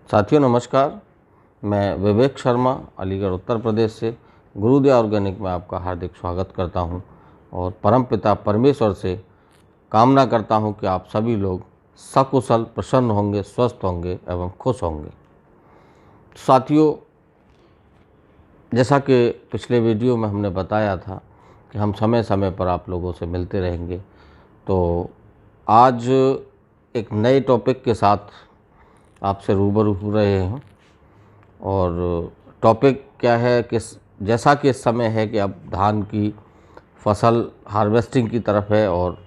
साथियों नमस्कार। मैं विवेक शर्मा अलीगढ़ उत्तर प्रदेश से गुरुदेव ऑर्गेनिक में आपका हार्दिक स्वागत करता हूं और परमपिता परमेश्वर से कामना करता हूं कि आप सभी लोग सकुशल प्रसन्न होंगे, स्वस्थ होंगे एवं खुश होंगे। साथियों, जैसा कि पिछले वीडियो में हमने बताया था कि हम समय समय पर आप लोगों से मिलते रहेंगे, तो आज एक नए टॉपिक के साथ आपसे रूबरू हो रहे हैं। और टॉपिक क्या है कि जैसा कि इस समय है कि अब धान की फसल हार्वेस्टिंग की तरफ है और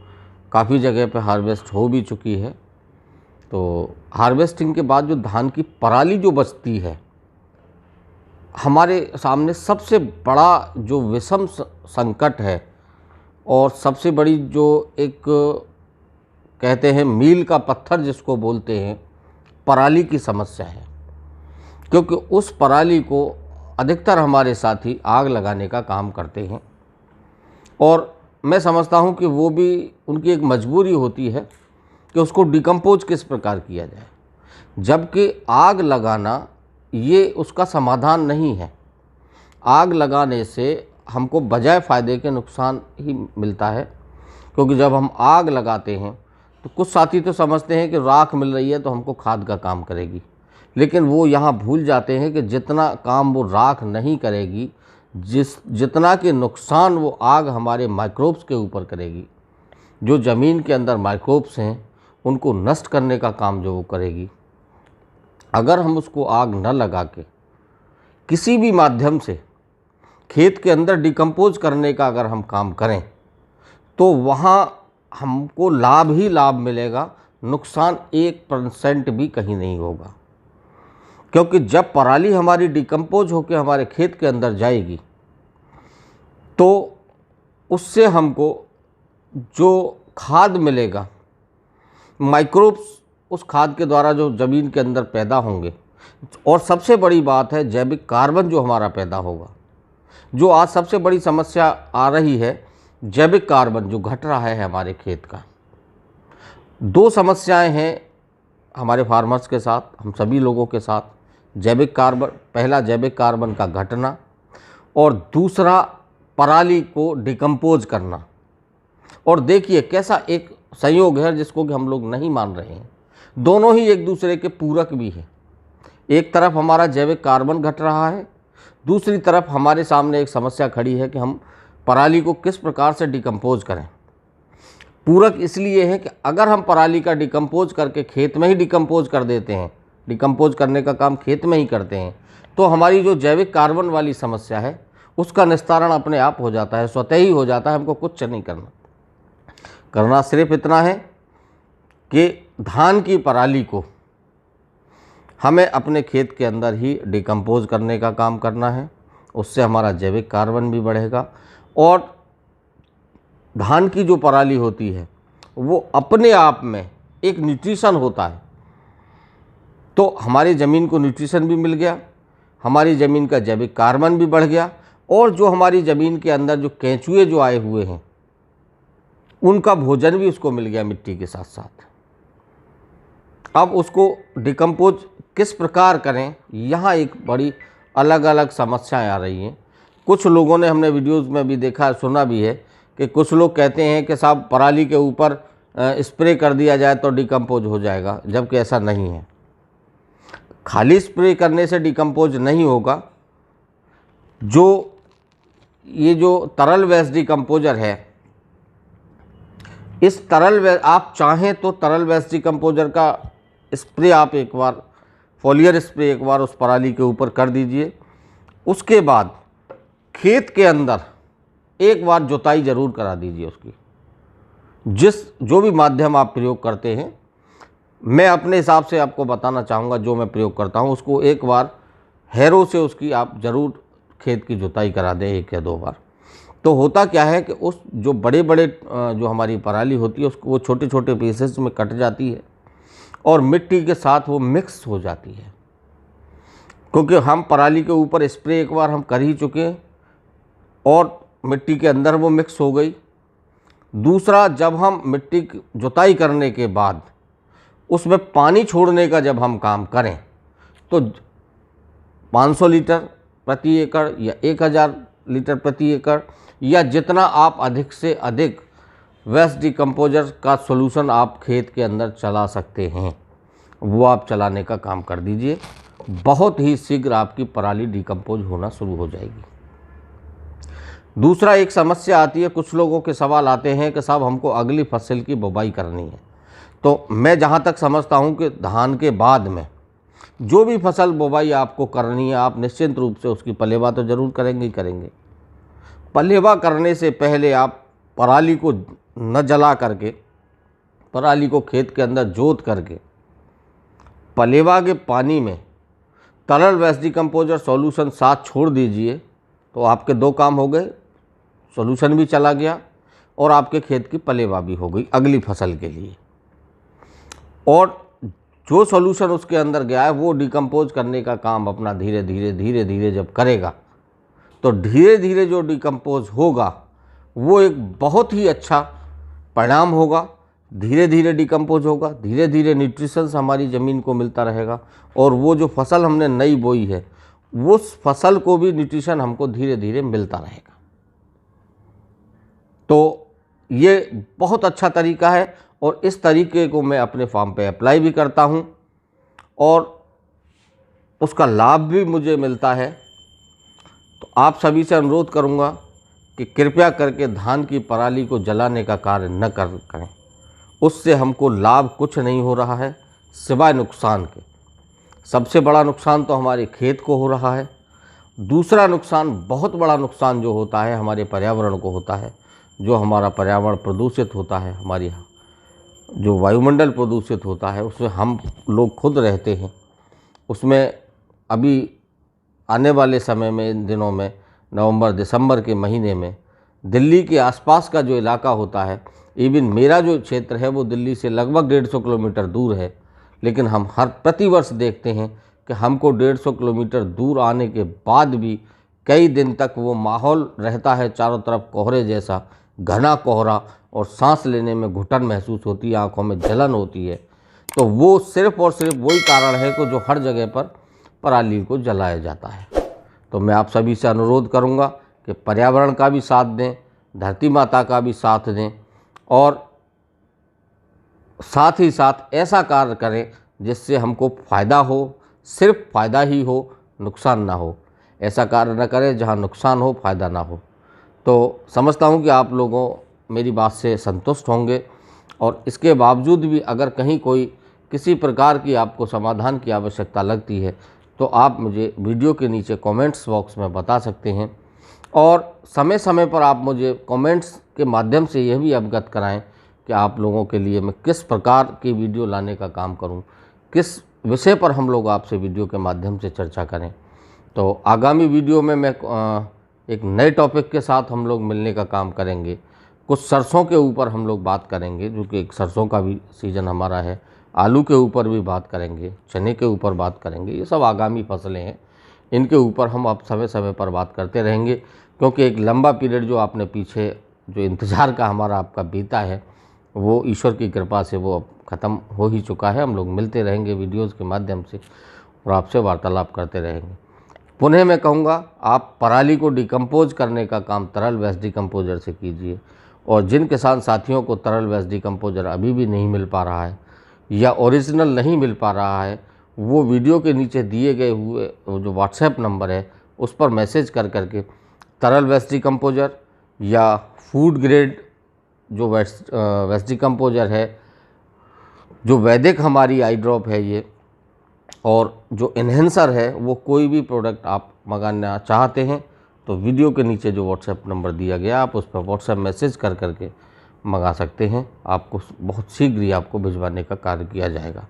काफ़ी जगह पे हार्वेस्ट हो भी चुकी है। तो हार्वेस्टिंग के बाद जो धान की पराली जो बचती है, हमारे सामने सबसे बड़ा जो विषम संकट है और सबसे बड़ी जो एक कहते हैं मील का पत्थर जिसको बोलते हैं, पराली की समस्या है। क्योंकि उस पराली को अधिकतर हमारे साथी आग लगाने का काम करते हैं और मैं समझता हूं कि वो भी उनकी एक मजबूरी होती है कि उसको डिकम्पोज किस प्रकार किया जाए, जबकि आग लगाना ये उसका समाधान नहीं है। आग लगाने से हमको बजाय फ़ायदे के नुकसान ही मिलता है। क्योंकि जब हम आग लगाते हैं तो कुछ साथी तो समझते हैं कि राख मिल रही है तो हमको खाद का काम करेगी, लेकिन वो यहाँ भूल जाते हैं कि जितना काम वो राख नहीं करेगी, जितना कि नुकसान वो आग हमारे माइक्रोब्स के ऊपर करेगी, जो ज़मीन के अंदर माइक्रोब्स हैं उनको नष्ट करने का काम जो वो करेगी, अगर हम उसको आग न लगा के किसी भी माध्यम से खेत के अंदर डिकम्पोज करने का अगर हम काम करें तो वहाँ हमको लाभ ही लाभ मिलेगा, नुकसान 1% भी कहीं नहीं होगा। क्योंकि जब पराली हमारी डिकम्पोज होकर हमारे खेत के अंदर जाएगी तो उससे हमको जो खाद मिलेगा, माइक्रोब्स उस खाद के द्वारा जो ज़मीन के अंदर पैदा होंगे, और सबसे बड़ी बात है जैविक कार्बन जो हमारा पैदा होगा। जो आज सबसे बड़ी समस्या आ रही है, जैविक कार्बन जो घट रहा है हमारे खेत का। दो समस्याएं हैं हमारे फार्मर्स के साथ, हम सभी लोगों के साथ। जैविक कार्बन, पहला जैविक कार्बन का घटना और दूसरा पराली को डिकम्पोज करना। और देखिए कैसा एक संयोग है जिसको कि हम लोग नहीं मान रहे हैं। दोनों ही एक दूसरे के पूरक भी हैं। एक तरफ हमारा जैविक कार्बन घट रहा है, दूसरी तरफ हमारे सामने एक समस्या खड़ी है कि हम पराली को किस प्रकार से डिकम्पोज करें। पूरक इसलिए है कि अगर हम पराली का डिकम्पोज करके खेत में ही डिकम्पोज कर देते हैं, डिकम्पोज करने का काम खेत में ही करते हैं, तो हमारी जो जैविक कार्बन वाली समस्या है उसका निस्तारण अपने आप हो जाता है, स्वतः ही हो जाता है। हमको कुछ नहीं करना सिर्फ इतना है कि धान की पराली को हमें अपने खेत के अंदर ही डिकम्पोज करने का काम करना है। उससे हमारा जैविक कार्बन भी बढ़ेगा और धान की जो पराली होती है वो अपने आप में एक न्यूट्रिशन होता है। तो हमारी ज़मीन को न्यूट्रिशन भी मिल गया, हमारी ज़मीन का जैविक कार्बन भी बढ़ गया, और जो हमारी ज़मीन के अंदर जो केंचुए जो आए हुए हैं उनका भोजन भी उसको मिल गया मिट्टी के साथ साथ। अब उसको डिकम्पोज किस प्रकार करें, यहाँ एक बड़ी अलग अलग समस्याएं आ रही हैं। कुछ लोगों ने, हमने वीडियोस में भी देखा, सुना भी है कि कुछ लोग कहते हैं कि साहब पराली के ऊपर स्प्रे कर दिया जाए तो डिकम्पोज हो जाएगा, जबकि ऐसा नहीं है। खाली स्प्रे करने से डिकम्पोज नहीं होगा। ये जो तरल वेस्ट डिकम्पोजर है, इस आप चाहें तो तरल वेस्ट डिकम्पोजर का स्प्रे आप एक बार, फॉलियर स्प्रे एक बार उस पराली के ऊपर कर दीजिए। उसके बाद खेत के अंदर एक बार जुताई ज़रूर करा दीजिए उसकी। जो भी माध्यम आप प्रयोग करते हैं, मैं अपने हिसाब से आपको बताना चाहूँगा जो मैं प्रयोग करता हूँ, उसको एक बार हैरो से उसकी आप ज़रूर खेत की जुताई करा दें 1 या 2 बार। तो होता क्या है कि उस जो बड़े बड़े जो हमारी पराली होती है उसको वो छोटे छोटे पीसेस में कट जाती है और मिट्टी के साथ वो मिक्स हो जाती है। क्योंकि हम पराली के ऊपर स्प्रे एक बार हम कर ही चुके हैं और मिट्टी के अंदर वो मिक्स हो गई। दूसरा, जब हम मिट्टी की जुताई करने के बाद उसमें पानी छोड़ने का जब हम काम करें तो 500 लीटर प्रति एकड़ या 1000 लीटर प्रति एकड़, या जितना आप अधिक से अधिक वेस्ट डिकम्पोजर का सॉल्यूशन आप खेत के अंदर चला सकते हैं, वो आप चलाने का काम कर दीजिए। बहुत ही शीघ्र आपकी पराली डिकम्पोज होना शुरू हो जाएगी। दूसरा एक समस्या आती है, कुछ लोगों के सवाल आते हैं कि साहब हमको अगली फसल की बुवाई करनी है। तो मैं जहाँ तक समझता हूँ कि धान के बाद में जो भी फसल बुवाई आपको करनी है, आप निश्चित रूप से उसकी पलेवा तो ज़रूर करेंगे ही करेंगे। पलेवा करने से पहले आप पराली को न जला करके, पराली को खेत के अंदर जोत करके पलेवा के पानी में तरल वेस्ट डिकम्पोजर सॉल्यूशन साथ छोड़ दीजिए। तो आपके दो काम हो गए, सॉल्यूशन भी चला गया और आपके खेत की पलेवा भी हो गई अगली फसल के लिए। और जो सॉल्यूशन उसके अंदर गया है वो डिकम्पोज करने का काम अपना धीरे धीरे जब करेगा, तो धीरे धीरे जो डिकम्पोज होगा वो एक बहुत ही अच्छा परिणाम होगा। धीरे धीरे डिकम्पोज होगा, धीरे धीरे न्यूट्रिशंस हमारी ज़मीन को मिलता रहेगा, और वो जो फसल हमने नई बोई है उस फसल को भी न्यूट्रिशन हमको धीरे धीरे मिलता रहेगा। तो ये बहुत अच्छा तरीका है और इस तरीके को मैं अपने फार्म पे अप्लाई भी करता हूँ और उसका लाभ भी मुझे मिलता है। तो आप सभी से अनुरोध करूँगा कि कृपया करके धान की पराली को जलाने का कार्य न करें। उससे हमको लाभ कुछ नहीं हो रहा है सिवाय नुकसान के। सबसे बड़ा नुकसान तो हमारे खेत को हो रहा है। दूसरा नुकसान, बहुत बड़ा नुकसान जो होता है हमारे पर्यावरण को होता है। जो हमारा पर्यावरण प्रदूषित होता है, हमारी जो वायुमंडल प्रदूषित होता है, उसमें हम लोग खुद रहते हैं। उसमें अभी आने वाले समय में, इन दिनों में, नवंबर दिसंबर के महीने में दिल्ली के आसपास का जो इलाका होता है, इवन मेरा जो क्षेत्र है वो दिल्ली से लगभग 150 किलोमीटर दूर है, लेकिन हम हर प्रतिवर्ष देखते हैं कि हमको 150 किलोमीटर दूर आने के बाद भी कई दिन तक वो माहौल रहता है, चारों तरफ कोहरे जैसा, घना कोहरा, और सांस लेने में घुटन महसूस होती है, आँखों में जलन होती है। तो वो सिर्फ़ और सिर्फ वही कारण है कि जो हर जगह पर पराली को जलाया जाता है। तो मैं आप सभी से अनुरोध करूँगा कि पर्यावरण का भी साथ दें, धरती माता का भी साथ दें, और साथ ही साथ ऐसा कार्य करें जिससे हमको फ़ायदा हो, सिर्फ फ़ायदा ही हो, नुकसान ना हो। ऐसा कार्य न करें जहां नुकसान हो, फ़ायदा ना हो। तो समझता हूं कि आप लोगों मेरी बात से संतुष्ट होंगे, और इसके बावजूद भी अगर कहीं कोई किसी प्रकार की आपको समाधान की आवश्यकता लगती है तो आप मुझे वीडियो के नीचे कमेंट्स बॉक्स में बता सकते हैं। और समय समय पर आप मुझे कमेंट्स के माध्यम से यह भी अवगत कराएं कि आप लोगों के लिए मैं किस प्रकार की वीडियो लाने का काम करूं, किस विषय पर हम लोग आपसे वीडियो के माध्यम से चर्चा करें। तो आगामी वीडियो में मैं एक नए टॉपिक के साथ हम लोग मिलने का काम करेंगे। कुछ सरसों के ऊपर हम लोग बात करेंगे, जो कि एक सरसों का भी सीज़न हमारा है। आलू के ऊपर भी बात करेंगे, चने के ऊपर बात करेंगे। ये सब आगामी फसलें हैं, इनके ऊपर हम अब समय समय पर बात करते रहेंगे, क्योंकि एक लंबा पीरियड जो आपने पीछे जो इंतज़ार का हमारा आपका बीता है, वो ईश्वर की कृपा से वो अब ख़त्म हो ही चुका है। हम लोग मिलते रहेंगे वीडियोज़ के माध्यम से और आपसे वार्तालाप करते रहेंगे। पुनः मैं कहूँगा, आप पराली को डिकम्पोज करने का काम तरल वेस्ट डिकम्पोजर से कीजिए, और जिन किसान साथियों को तरल वेस्ट डिकम्पोजर अभी भी नहीं मिल पा रहा है या ओरिजिनल नहीं मिल पा रहा है, वो वीडियो के नीचे दिए गए हुए जो व्हाट्सएप नंबर है उस पर मैसेज कर करके तरल वेस्ट डिकम्पोजर या फूड ग्रेड जो वेस्ट डिकम्पोजर है, जो वैदिक हमारी आई ड्रॉप है ये, और जो इन्हेंसर है, वो कोई भी प्रोडक्ट आप मंगाना चाहते हैं तो वीडियो के नीचे जो व्हाट्सएप नंबर दिया गया आप उस पर व्हाट्सएप मैसेज कर करके मंगा सकते हैं। आपको बहुत शीघ्र ही आपको भिजवाने का कार्य किया जाएगा।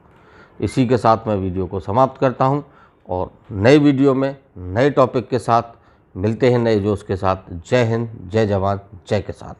इसी के साथ मैं वीडियो को समाप्त करता हूं, और नए वीडियो में नए टॉपिक के साथ मिलते हैं, नए जोश के साथ। जय हिंद, जय जवान, जय किसान।